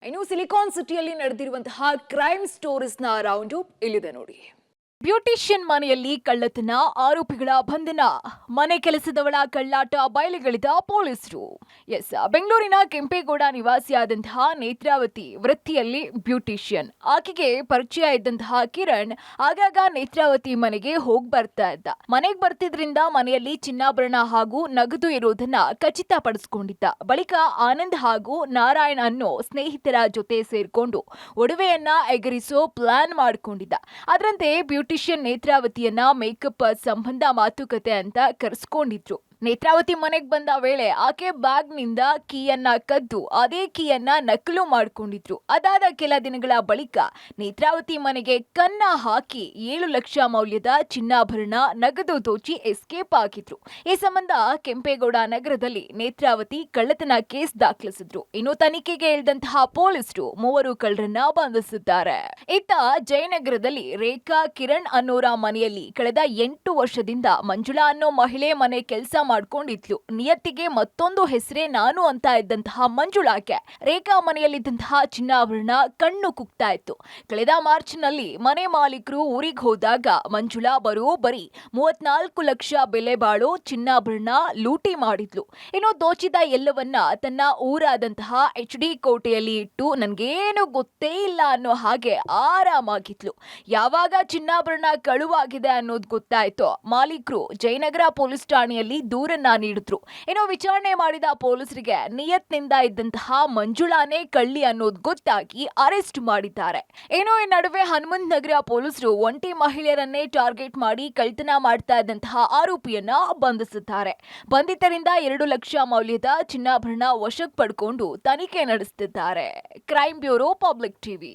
ಇನ್ನು ಸಿಲಿಕಾನ್ ಸಿಟಿಯಲ್ಲಿ ನಡೆದಿರುವಂತಹ ಕ್ರೈಮ್ ಸ್ಟೋರೀಸ್ನ ರೌಂಡ್ ಅಪ್ ಇಲ್ಲಿದೆ ನೋಡಿ. ಬ್ಯೂಟಿಷಿಯನ್ ಮನೆಯಲ್ಲಿ ಕಳ್ಳತನ, ಆರೋಪಿಗಳ ಬಂಧನ, ಮನೆ ಕೆಲಸದವಳ ಕಳ್ಳಾಟ ಬಯಲಿಗೆಳೆದ ಪೊಲೀಸರು. ಬೆಂಗಳೂರಿನ ಕೆಂಪೇಗೌಡ ನಿವಾಸಿಯಾದಂತಹ ನೇತ್ರಾವತಿ ವೃತ್ತಿಯಲ್ಲಿ ಬ್ಯೂಟಿಷಿಯನ್. ಆಕೆಗೆ ಪರಿಚಯ ಇದ್ದಂತಹ ಕಿರಣ್ ಆಗಾಗ ನೇತ್ರಾವತಿ ಮನೆಗೆ ಹೋಗಿ ಬರ್ತಾ ಇದ್ದ. ಮನೆಗೆ ಬರ್ತಿದ್ರಿಂದ ಮನೆಯಲ್ಲಿ ಚಿನ್ನಾಭರಣ ಹಾಗೂ ನಗದು ಇರೋದನ್ನ ಖಚಿತಪಡಿಸಿಕೊಂಡಿದ್ದ. ಬಳಿಕ ಆನಂದ್ ಹಾಗೂ ನಾರಾಯಣ್ ಅನ್ನೋ ಸ್ನೇಹಿತರ ಜೊತೆ ಸೇರ್ಕೊಂಡು ಒಡವೆಯನ್ನ ಎಗರಿಸೋ ಪ್ಲಾನ್ ಮಾಡಿಕೊಂಡಿದ್ದ. ಅದರಂತೆ ಬ್ಯೂಟಿಷಿಯನ್ ನೇತ್ರಾವತಿಯನ್ನ ಮೇಕಪ್ ಸಂಬಂಧ ಮಾತುಕತೆ ಅಂತ ಕರೆಸ್ಕೊಂಡಿದ್ರು. ನೇತ್ರಾವತಿ ಮನೆಗೆ ಬಂದ ವೇಳೆ ಆಕೆ ಬ್ಯಾಗ್ನಿಂದ ಕೀಯನ್ನ ಕದ್ದು ಅದೇ ಕೀಯನ್ನ ನಕಲು ಮಾಡಿಕೊಂಡಿದ್ರು. ಅದಾದ ಕೆಲ ದಿನಗಳ ಬಳಿಕ ನೇತ್ರಾವತಿ ಮನೆಗೆ ಕನ್ನ ಹಾಕಿ 7 ಲಕ್ಷ ಮೌಲ್ಯದ ಚಿನ್ನಾಭರಣ ನಗದು ದೋಚಿ ಎಸ್ಕೇಪ್ ಆಗಿದ್ರು. ಈ ಸಂಬಂಧ ಕೆಂಪೇಗೌಡ ನಗರದಲ್ಲಿ ನೇತ್ರಾವತಿ ಕಳ್ಳತನ ಕೇಸ್ ದಾಖಲಿಸಿದ್ರು. ಇನ್ನು ತನಿಖೆಗೆ ಇಳಿದಂತಹ ಪೊಲೀಸರು 3 ಕಳ್ಳರನ್ನ ಬಂಧಿಸಿದ್ದಾರೆ. ಇತ್ತ ಜಯನಗರದಲ್ಲಿ ರೇಖಾ ಕಿರಣ್ ಅನ್ನೋರ ಮನೆಯಲ್ಲಿ ಕಳೆದ 8 ವರ್ಷದಿಂದ ಮಂಜುಳಾ ಅನ್ನೋ ಮಹಿಳೆ ಮನೆ ಕೆಲಸ ಮಾಡ್ಕೊಂಡಿದ್ಲು. ನಿಯತ್ತಿಗೆ ಮತ್ತೊಂದು ಹೆಸರೇ ನಾನು ಅಂತ ಇದ್ದಂತಹ ಮಂಜುಳಾಗೆ ರೇಖಾ ಮನೆಯಲ್ಲಿದ್ದಂತಹ ಚಿನ್ನಾಭರಣ ಕಣ್ಣು ಕುಗ್ತಾ ಇತ್ತು. ಕಳೆದ ಮಾರ್ಚ್ನಲ್ಲಿ ಮನೆ ಮಾಲೀಕರು ಊರಿಗೆ ಹೋದಾಗ ಮಂಜುಳಾ ಬರೋಬ್ಬರಿ 34 ಲಕ್ಷ ಬೆಲೆ ಬಾಳೋ ಚಿನ್ನಾಭರಣ ಲೂಟಿ ಮಾಡಿದ್ಲು. ಇನ್ನು ದೋಚಿದ ಎಲ್ಲವನ್ನ ತನ್ನ ಊರಾದಂತಹ HD ಕೋಟೆಯಲ್ಲಿ ಇಟ್ಟು ನನ್ಗೇನು ಗೊತ್ತೇ ಇಲ್ಲ ಅನ್ನೋ ಹಾಗೆ ಆರಾಮಾಗಿದ್ಲು. ಯಾವಾಗ ಚಿನ್ನಾಭರಣ ಕಳುವಾಗಿದೆ ಅನ್ನೋದು ಗೊತ್ತಾಯ್ತು, ಮಾಲೀಕರು ಜಯನಗರ ಪೊಲೀಸ್ ಠಾಣೆಯಲ್ಲಿ ದೂರನ್ನ ನೀಡಿದ್ರು. ಏನೋ ವಿಚಾರಣೆ ಮಾಡಿದ ಪೊಲೀಸರಿಗೆ ನಿಯತ್ನಿಂದ ಇದ್ದಂತಹ ಮಂಜುಳಾನೇ ಕಳ್ಳಿ ಅನ್ನೋದು ಗೊತ್ತಾಗಿ ಅರೆಸ್ಟ್ ಮಾಡಿದ್ದಾರೆ. ಏನೋ ಈ ನಡುವೆ ಹನುಮಂತ ನಗರ ಪೊಲೀಸರು ಒಂಟಿ ಮಹಿಳೆಯರನ್ನೇ ಟಾರ್ಗೆಟ್ ಮಾಡಿ ಕಳ್ತನ ಮಾಡ್ತಾ ಇದ್ದಂತಹ ಆರೋಪಿಯನ್ನ ಬಂಧಿಸಿದ್ದಾರೆ. ಬಂಧಿತರಿಂದ 2 ಲಕ್ಷ ಮೌಲ್ಯದ ಚಿನ್ನಾಭರಣ ವಶಕ್ಕೆ ಪಡ್ಕೊಂಡು ತನಿಖೆ ನಡೆಸುತ್ತಿದ್ದಾರೆ. Crime bureau, public TV.